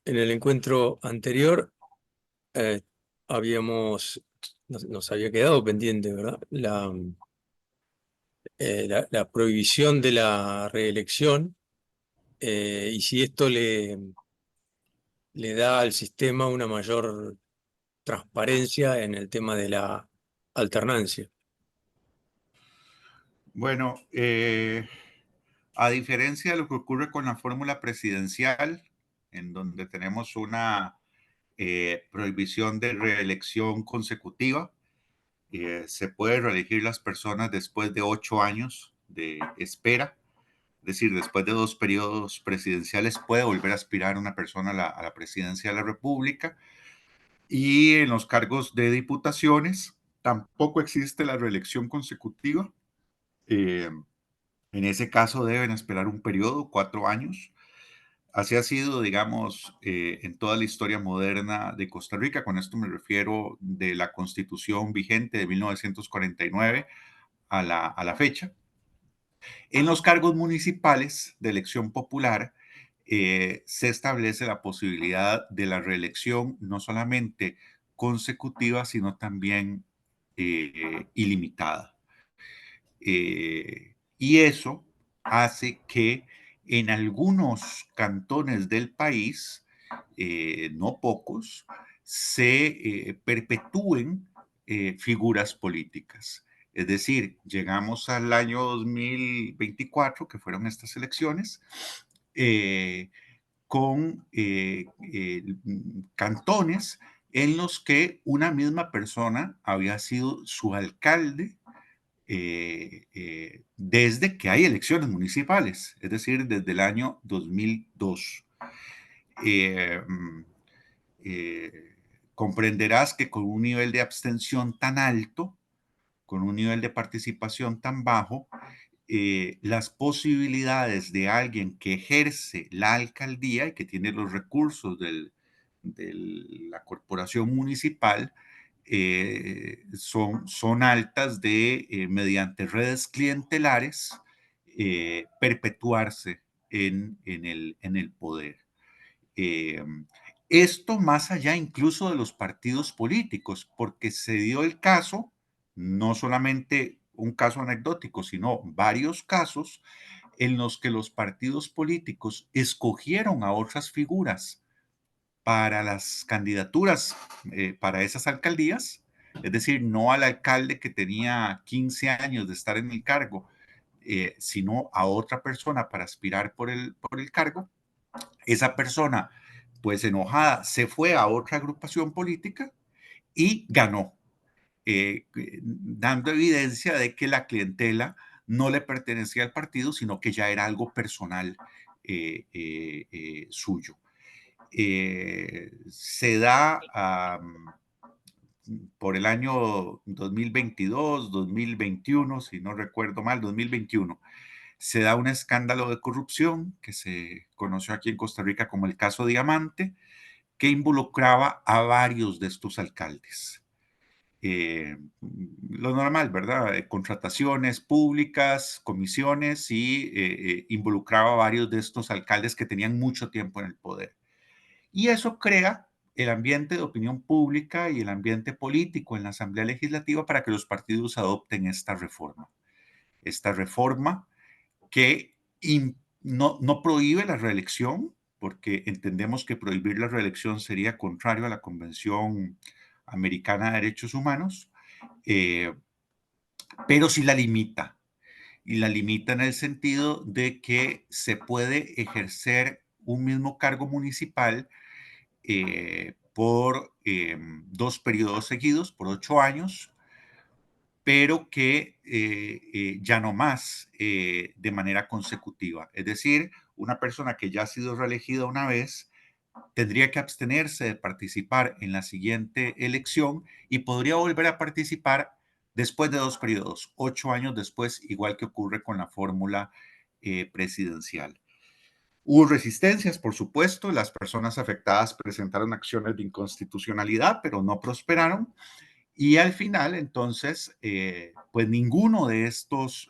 En el encuentro anterior eh, habíamos, nos había quedado pendiente, ¿verdad? La prohibición de la reelección y si esto le da al sistema una mayor transparencia en el tema de la alternancia. Bueno, a diferencia de lo que ocurre con la fórmula presidencial, en donde tenemos una prohibición de reelección consecutiva, se puede reelegir las personas después de 8 años de espera, es decir, después de 2 periodos presidenciales puede volver a aspirar una persona a la presidencia de la República. Y en los cargos de diputaciones tampoco existe la reelección consecutiva. Eh, en ese caso deben esperar un periodo, 4 años. Así ha sido, digamos, en toda la historia moderna de Costa Rica. Con esto me refiero de la constitución vigente de 1949 a la fecha. En los cargos municipales de elección popular se establece la posibilidad de la reelección no solamente consecutiva, sino también ilimitada. Y eso hace que en algunos cantones del país, no pocos, se perpetúen figuras políticas. Es decir, llegamos al año 2024, que fueron estas elecciones, eh, con cantones en los que una misma persona había sido su alcalde desde que hay elecciones municipales, es decir, desde el año 2002. Eh, mm, eh, Comprenderás que con un nivel de abstención tan alto, con un nivel de participación tan bajo, las posibilidades de alguien que ejerce la alcaldía y que tiene los recursos de la corporación municipal son altas de, mediante redes clientelares, perpetuarse en el poder. Eh, Esto más allá incluso de los partidos políticos, porque se dio el caso, no solamente un caso anecdótico, sino varios casos en los que los partidos políticos escogieron a otras figuras para las candidaturas para esas alcaldías, es decir, no al alcalde que tenía 15 años de estar en el cargo, sino a otra persona para aspirar por el cargo. Esa persona, pues enojada, se fue a otra agrupación política y ganó, dando evidencia de que la clientela no le pertenecía al partido, sino que ya era algo personal suyo. Se da por el año 2022, 2021, si no recuerdo mal, 2021, se da un escándalo de corrupción que se conoció aquí en Costa Rica como el caso Diamante, que involucraba a varios de estos alcaldes. Lo normal, ¿verdad? Contrataciones públicas, comisiones y involucraba a varios de estos alcaldes que tenían mucho tiempo en el poder. Y eso crea el ambiente de opinión pública y el ambiente político en la Asamblea Legislativa para que los partidos adopten esta reforma. Esta reforma que no prohíbe la reelección, porque entendemos que prohibir la reelección sería contrario a la Convención Americana de Derechos Humanos, eh, pero sí la limita. Y la limita en el sentido de que se puede ejercer un mismo cargo municipal por 2 periodos seguidos, por 8 años, pero que ya no más de manera consecutiva. Es decir, una persona que ya ha sido reelegida una vez tendría que abstenerse de participar en la siguiente elección y podría volver a participar después de 2 periodos, 8 años después, igual que ocurre con la fórmula presidencial. Hubo resistencias, por supuesto, las personas afectadas presentaron acciones de inconstitucionalidad, pero no prosperaron. Y al final, entonces, pues ninguno de estos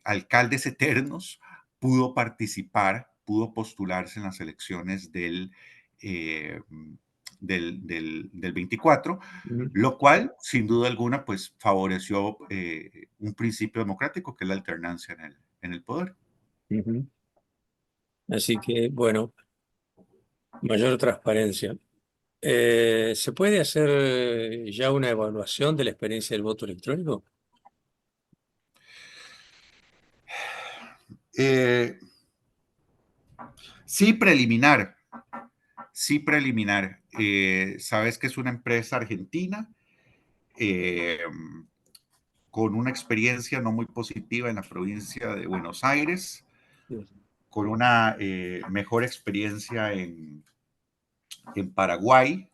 alcaldes eternos pudo participar pudo postularse en las elecciones del 24, Ujú, lo cual, sin duda alguna, pues favoreció un principio democrático que es la alternancia en el poder. ujú. Así que, bueno, mayor transparencia. ¿Se puede hacer ya una evaluación de la experiencia del voto electrónico? Eh, sí, preliminar, sí, preliminar. Sabes que es una empresa argentina eh, con una experiencia no muy positiva en la provincia de Buenos Aires, Sí. con una mejor experiencia en Paraguay.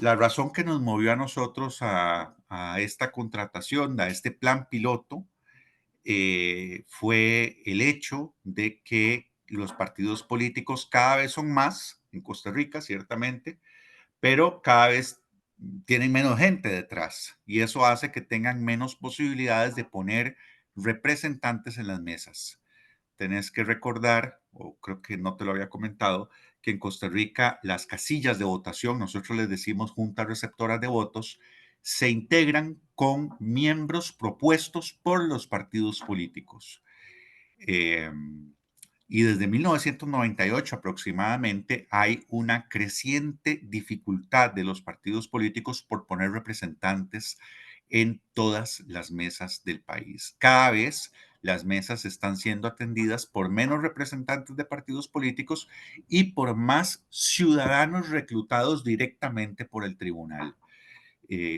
La razón que nos movió a nosotros a esta contratación, a este plan piloto, fue el hecho de que los partidos políticos cada vez son más en Costa Rica, ciertamente, pero cada vez tienen menos gente detrás y eso hace que tengan menos posibilidades de poner representantes en las mesas. Tenés que recordar, o creo que no te lo había comentado, que en Costa Rica las casillas de votación, nosotros les decimos juntas receptoras de votos, se integran con miembros propuestos por los partidos políticos. Eh, y desde 1998 aproximadamente hay una creciente dificultad de los partidos políticos por poner representantes en todas las mesas del país. Cada vez las mesas están siendo atendidas por menos representantes de partidos políticos y por más ciudadanos reclutados directamente por el tribunal.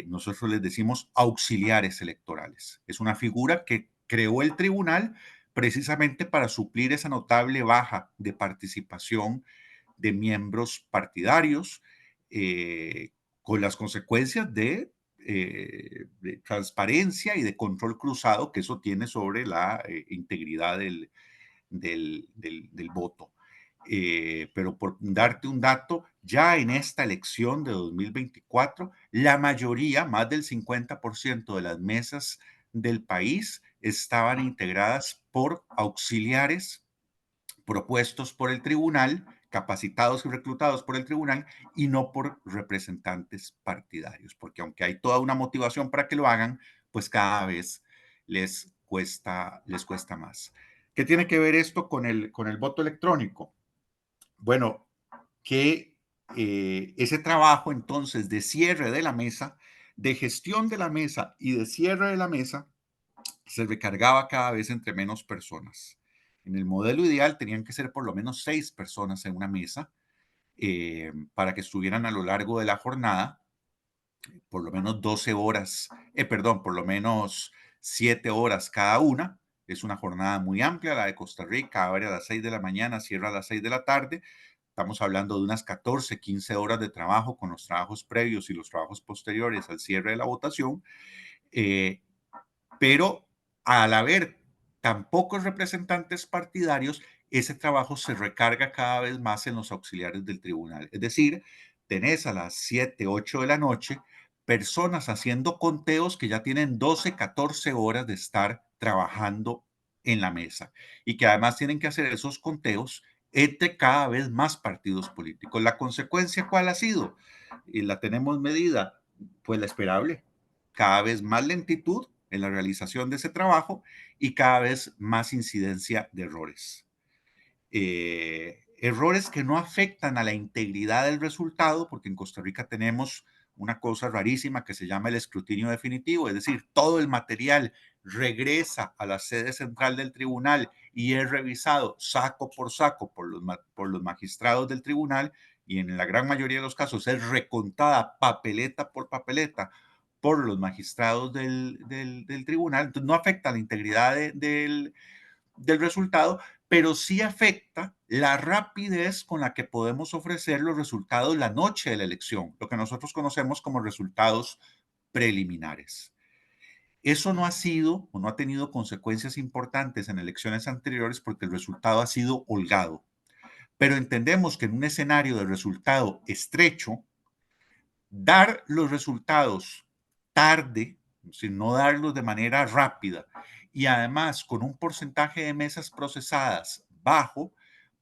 Nosotros les decimos auxiliares electorales. Es una figura que creó el tribunal precisamente para suplir esa notable baja de participación de miembros partidarios, con las consecuencias de transparencia y de control cruzado que eso tiene sobre la integridad del voto. Pero por darte un dato, ya en esta elección de 2024, la mayoría, más del 50% de las mesas del país estaban integradas por auxiliares propuestos por el tribunal, capacitados y reclutados por el tribunal y no por representantes partidarios, porque aunque hay toda una motivación para que lo hagan, pues cada vez les cuesta más. ¿Qué tiene que ver esto con el voto electrónico? Bueno, que ese trabajo entonces de cierre de la mesa, de gestión de la mesa y de cierre de la mesa, se recargaba cada vez entre menos personas. En el modelo ideal tenían que ser por lo menos 6 personas en una mesa para que estuvieran a lo largo de la jornada, por lo menos 12 horas, perdón, por lo menos 7 horas cada una. Es una jornada muy amplia, la de Costa Rica, abre a las 6 de la mañana, cierra a las 6 de la tarde. Estamos hablando de unas 14, 15 horas de trabajo con los trabajos previos y los trabajos posteriores al cierre de la votación. Eh, pero al haber tan pocos representantes partidarios, ese trabajo se recarga cada vez más en los auxiliares del tribunal. Es decir, tenés a las 7, 8 de la noche personas haciendo conteos que ya tienen 12, 14 horas de estar trabajando en la mesa y que además tienen que hacer esos conteos entre cada vez más partidos políticos. ¿La consecuencia cuál ha sido? Y la tenemos medida, pues la esperable. Cada vez más lentitud en la realización de ese trabajo y cada vez más incidencia de errores. Errores que no afectan a la integridad del resultado, porque en Costa Rica tenemos una cosa rarísima que se llama el escrutinio definitivo, es decir, todo el material regresa a la sede central del tribunal y es revisado saco por los magistrados del tribunal y en la gran mayoría de los casos es recontada papeleta por papeleta por los magistrados del tribunal. Entonces no afecta la integridad del resultado, pero sí afecta la rapidez con la que podemos ofrecer los resultados la noche de la elección, lo que nosotros conocemos como resultados preliminares. Eso no ha sido o no ha tenido consecuencias importantes en elecciones anteriores porque el resultado ha sido holgado. Pero entendemos que en un escenario de resultado estrecho, dar los resultados tarde, sin no darlos de manera rápida, y además con un porcentaje de mesas procesadas bajo,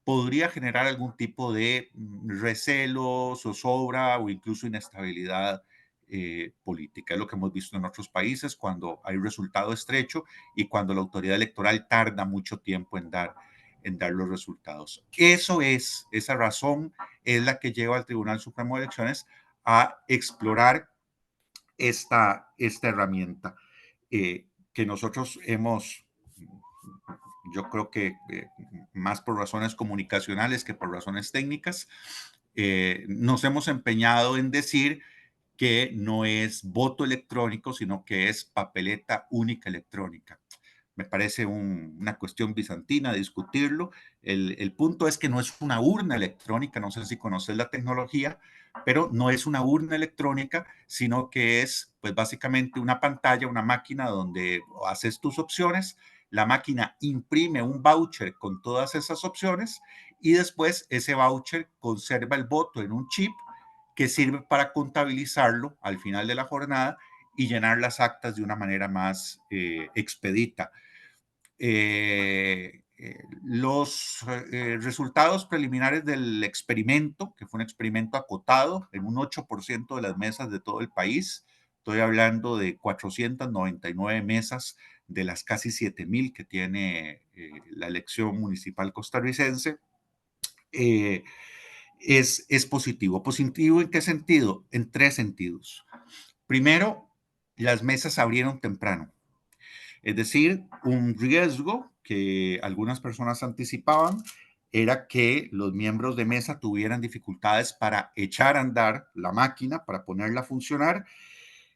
podría generar algún tipo de recelo, zozobra o incluso inestabilidad política. Es lo que hemos visto en otros países cuando hay resultado estrecho y cuando la autoridad electoral tarda mucho tiempo en dar los resultados. Esa razón es la que lleva al Tribunal Supremo de Elecciones a explorar esta herramienta que nosotros hemos, yo creo que más por razones comunicacionales que por razones técnicas, nos hemos empeñado en decir que no es voto electrónico, sino que es papeleta única electrónica. Me parece una cuestión bizantina discutirlo. El punto es que no es una urna electrónica, no sé si conoces la tecnología, pero no es una urna electrónica, sino que es pues básicamente una pantalla, una máquina donde haces tus opciones, la máquina imprime un voucher con todas esas opciones y después ese voucher conserva el voto en un chip que sirve para contabilizarlo al final de la jornada y llenar las actas de una manera más expedita. Los resultados preliminares del experimento, que fue un experimento acotado en un 8% de las mesas de todo el país, estoy hablando de 499 mesas de las casi 7,000 que tiene la elección municipal costarricense, es positivo. ¿Positivo en qué sentido? En tres sentidos. Primero, las mesas abrieron temprano. Es decir, un riesgo que algunas personas anticipaban era que los miembros de mesa tuvieran dificultades para echar a andar la máquina, para ponerla a funcionar.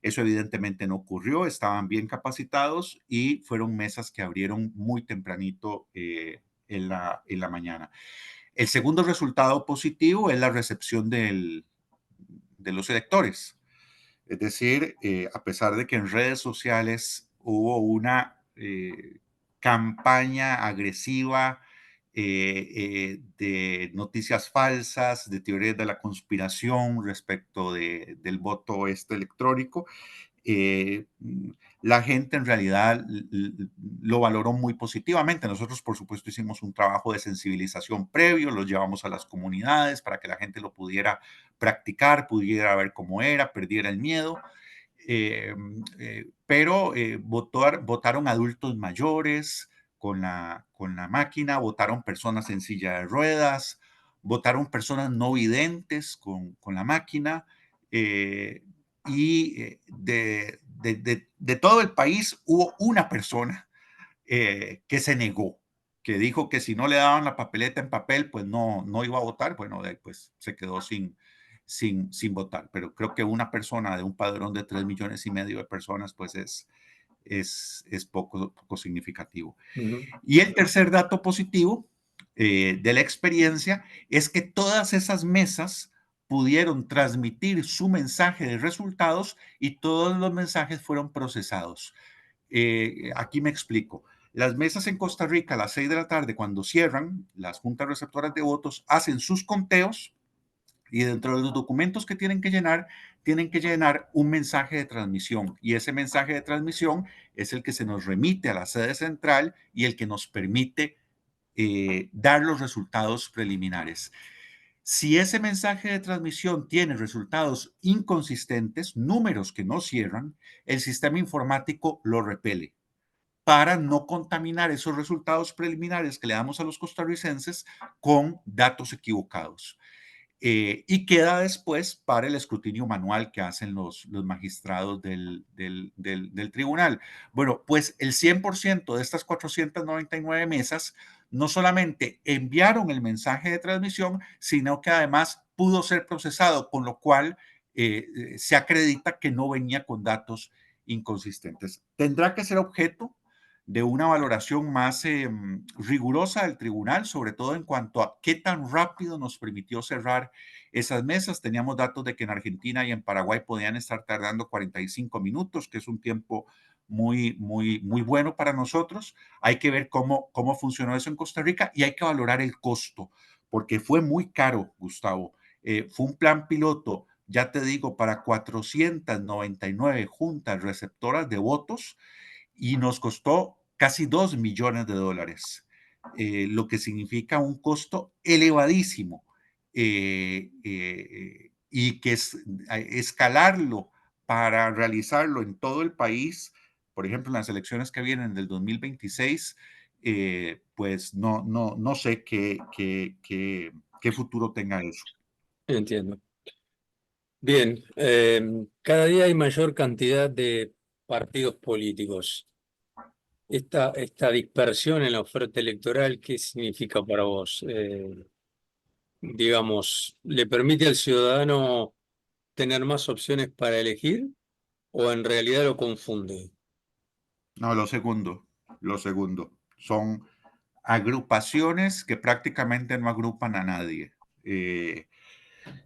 Eso evidentemente no ocurrió, estaban bien capacitados y fueron mesas que abrieron muy tempranito en la mañana. El segundo resultado positivo es la recepción de los electores. Es decir, a pesar de que en redes sociales hubo una campaña agresiva de noticias falsas, de teorías de la conspiración respecto del voto electrónico, eh, la gente en realidad lo valoró muy positivamente. Nosotros, por supuesto, hicimos un trabajo de sensibilización previo, lo llevamos a las comunidades para que la gente lo pudiera practicar, pudiera ver cómo era, perdiera el miedo. Pero votaron adultos mayores con la máquina, votaron personas en silla de ruedas, votaron personas no videntes con la máquina. Y de todo el país hubo una persona que se negó, que dijo que si no le daban la papeleta en papel, pues no iba a votar. Bueno, pues se quedó sin votar. Pero creo que una persona de un padrón de 3,5 millones de personas, pues es poco significativo. Ujú. Y el tercer dato positivo de la experiencia es que todas esas mesas pudieron transmitir su mensaje de resultados y todos los mensajes fueron procesados. Aquí me explico. Las mesas en Costa Rica a las 6 de la tarde, cuando cierran, las juntas receptoras de votos hacen sus conteos y dentro de los documentos que tienen que llenar un mensaje de transmisión. Y ese mensaje de transmisión es el que se nos remite a la sede central y el que nos permite dar los resultados preliminares. Si ese mensaje de transmisión tiene resultados inconsistentes, números que no cierran, el sistema informático lo repele para no contaminar esos resultados preliminares que le damos a los costarricenses con datos equivocados. Y queda después para el escrutinio manual que hacen los magistrados del tribunal. Bueno, pues el 100% de estas 499 mesas no solamente enviaron el mensaje de transmisión, sino que además pudo ser procesado, con lo cual se acredita que no venía con datos inconsistentes. Tendrá que ser objeto de una valoración más rigurosa del tribunal, sobre todo en cuanto a qué tan rápido nos permitió cerrar esas mesas. Teníamos datos de que en Argentina y en Paraguay podían estar tardando 45 minutos, que es un tiempo muy bueno para nosotros. Hay que ver cómo funcionó eso en Costa Rica y hay que valorar el costo, porque fue muy caro, Gustavo. Fue un plan piloto, ya te digo, para 499 juntas receptoras de votos y nos costó casi $2 millones. lo que significa un costo elevadísimo y que escalarlo para realizarlo en todo el país, por ejemplo, en las elecciones que vienen del 2026, pues no sé qué futuro tenga eso. Entiendo. Bien, cada día hay mayor cantidad de partidos políticos. Esta dispersión en la oferta electoral, ¿qué significa para vos? Digamos, ¿le permite al ciudadano tener más opciones para elegir o en realidad lo confunde? No, lo segundo. Son agrupaciones que prácticamente no agrupan a nadie.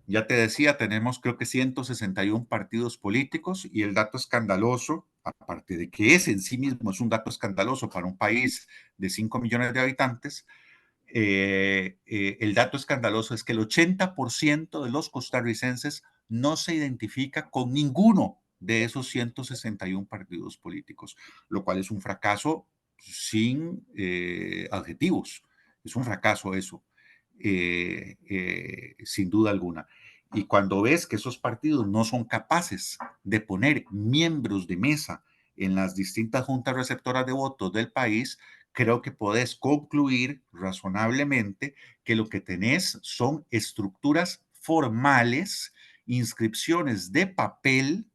Ya te decía, tenemos creo que 161 partidos políticos y el dato escandaloso, aparte de que ese en sí mismo es un dato escandaloso para un país de 5 millones de habitantes, el dato escandaloso es que el 80% de los costarricenses no se identifica con ninguno de esos 161 partidos políticos, lo cual es un fracaso sin adjetivos. Es un fracaso eso, sin duda alguna. Y cuando ves que esos partidos no son capaces de poner miembros de mesa en las distintas juntas receptoras de votos del país, creo que podés concluir razonablemente que lo que tenés son estructuras formales, inscripciones de papel,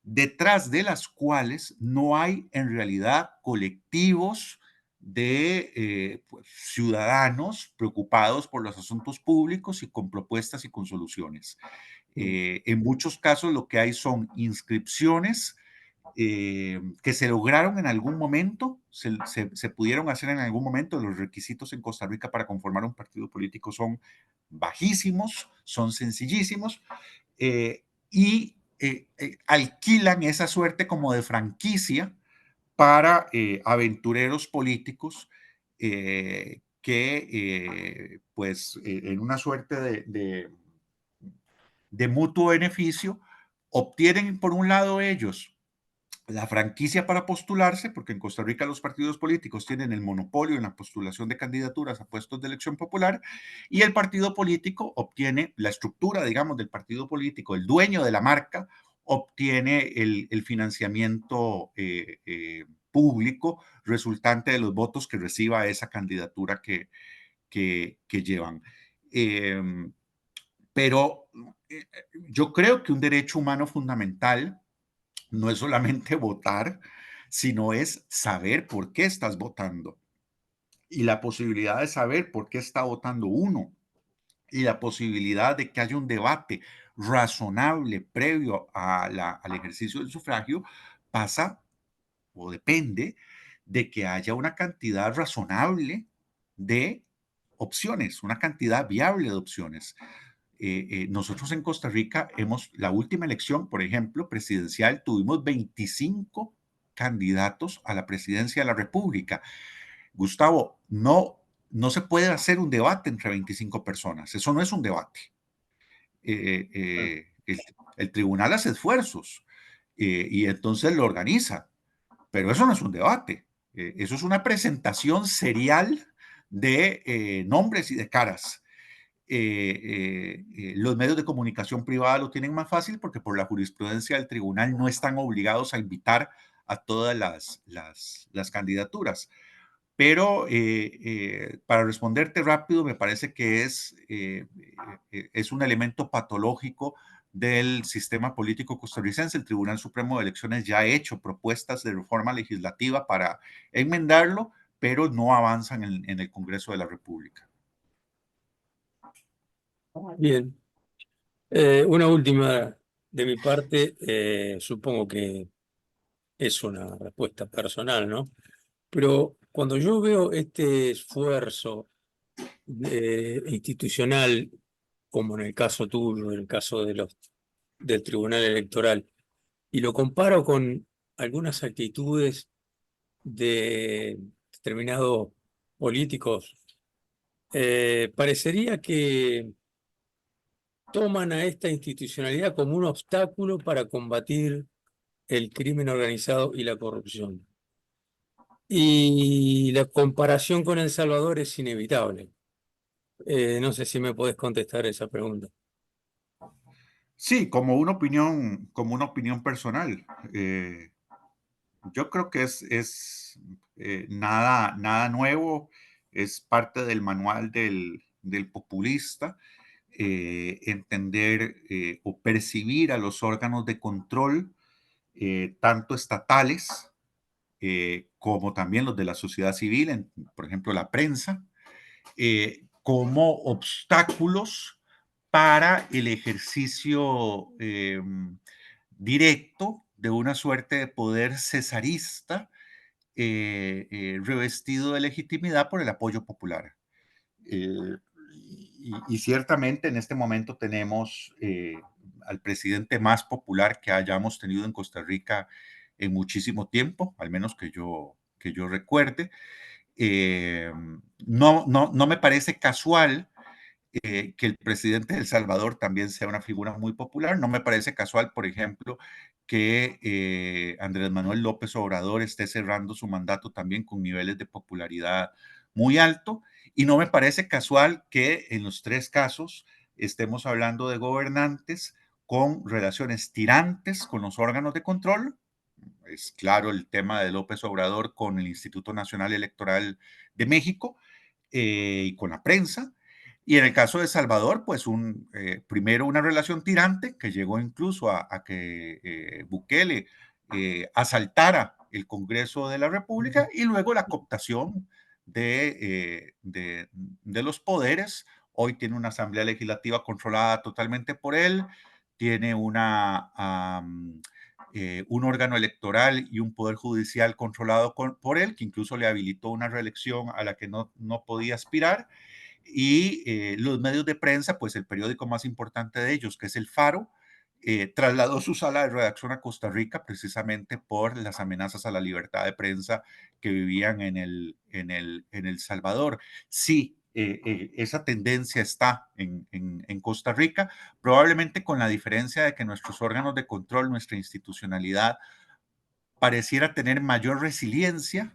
detrás de las cuales no hay en realidad colectivos de pues, ciudadanos preocupados por los asuntos públicos y con propuestas y con soluciones. En muchos casos lo que hay son inscripciones que se lograron en algún momento, se pudieron hacer en algún momento. Los requisitos en Costa Rica para conformar un partido político son bajísimos, son sencillísimos, y alquilan esa suerte como de franquicia para aventureros políticos que, pues, en una suerte de mutuo beneficio, obtienen por un lado ellos la franquicia para postularse, porque en Costa Rica los partidos políticos tienen el monopolio en la postulación de candidaturas a puestos de elección popular, y el partido político obtiene la estructura, digamos, del partido político, el dueño de la marca, obtiene el financiamiento público resultante de los votos que reciba esa candidatura que llevan. Eh, pero yo creo que un derecho humano fundamental no es solamente votar, sino es saber por qué estás votando y la posibilidad de saber por qué está votando uno y la posibilidad de que haya un debate razonable previo al ejercicio del sufragio pasa o depende de que haya una cantidad razonable de opciones, una cantidad viable de opciones. Nosotros en Costa Rica la última elección, por ejemplo, presidencial, tuvimos 25 candidatos a la presidencia de la República. Gustavo, no se puede hacer un debate entre 25 personas. Eso no es un debate. Eh, Ah, eh, el, el, tribunal hace esfuerzos y entonces lo organiza, pero eso no es un debate. Eso es una presentación serial de nombres y de caras. Los medios de comunicación privada lo tienen más fácil porque por la jurisprudencia del tribunal no están obligados a invitar a todas las candidaturas. Pero para responderte rápido, me parece que es un elemento patológico del sistema político costarricense. El Tribunal Supremo de Elecciones ya ha hecho propuestas de reforma legislativa para enmendarlo, pero no avanzan en el Congreso de la República. bien. Una última de mi parte, supongo que es una respuesta personal, ¿no? Pero cuando yo veo este esfuerzo institucional, como en el caso tuyo, en el caso del Tribunal Electoral, y lo comparo con algunas actitudes de determinados políticos, parecería que toman a esta institucionalidad como un obstáculo para combatir el crimen organizado y la corrupción. Y la comparación con El Salvador es inevitable. No sé si me podés contestar esa pregunta. Sí, como una opinión personal. Yo creo que nada nuevo, es parte del manual del populista, entender o percibir a los órganos de control, tanto estatales como también los de la sociedad civil, por ejemplo la prensa, como obstáculos para el ejercicio directo de una suerte de poder cesarista revestido de legitimidad por el apoyo popular. Eh, y ciertamente en este momento tenemos al presidente más popular que hayamos tenido en Costa Rica en muchísimo tiempo, al menos que yo recuerde. Eh, no me parece casual que el presidente de El Salvador también sea una figura muy popular. No me parece casual, por ejemplo, que Andrés Manuel López Obrador esté cerrando su mandato también con niveles de popularidad muy alto. Y no me parece casual que en los tres casos estemos hablando de gobernantes con relaciones tirantes con los órganos de control. Es claro el tema de López Obrador con el Instituto Nacional Electoral de México y con la prensa. Y en el caso de Salvador, pues primero una relación tirante que llegó incluso a que Bukele asaltara el Congreso de la República y luego la cooptación de los poderes. Hoy tiene una asamblea legislativa controlada totalmente por él, tiene un órgano electoral y un poder judicial controlado por él, que incluso le habilitó una reelección a la que no podía aspirar. Y los medios de prensa, pues el periódico más importante de ellos, que es El Faro, trasladó su sala de redacción a Costa Rica precisamente por las amenazas a la libertad de prensa que vivían en el Salvador. Sí, esa tendencia está en Costa Rica, probablemente con la diferencia de que nuestros órganos de control, nuestra institucionalidad, pareciera tener mayor resiliencia,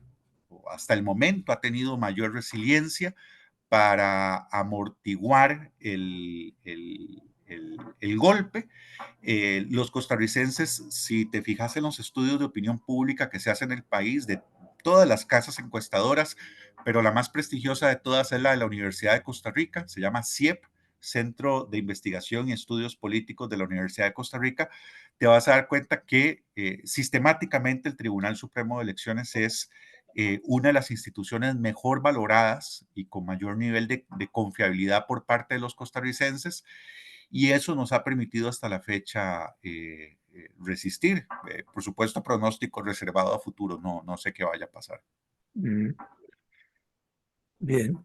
o hasta el momento ha tenido mayor resiliencia para amortiguar el golpe. Los costarricenses, si te fijas en los estudios de opinión pública que se hacen en el país, de todas las casas encuestadoras, pero la más prestigiosa de todas es la de la Universidad de Costa Rica, se llama CIEP, Centro de Investigación y Estudios Políticos de la Universidad de Costa Rica, te vas a dar cuenta que sistemáticamente el Tribunal Supremo de Elecciones es una de las instituciones mejor valoradas y con mayor nivel de confiabilidad por parte de los costarricenses, y eso nos ha permitido hasta la fecha resistir. Por supuesto, pronóstico reservado a futuro, no sé qué vaya a pasar. Mm, bien.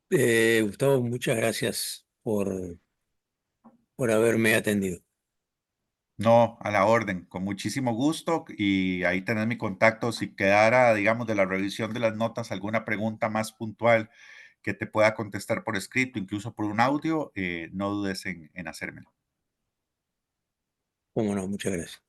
Gustavo, muchas gracias por haberme atendido. No, a la orden, con muchísimo gusto y ahí tenés mi contacto. Si quedara, digamos, de la revisión de las notas alguna pregunta más puntual que te pueda contestar por escrito, incluso por un audio, no dudes en hacérmelo. Cómo no, muchas gracias.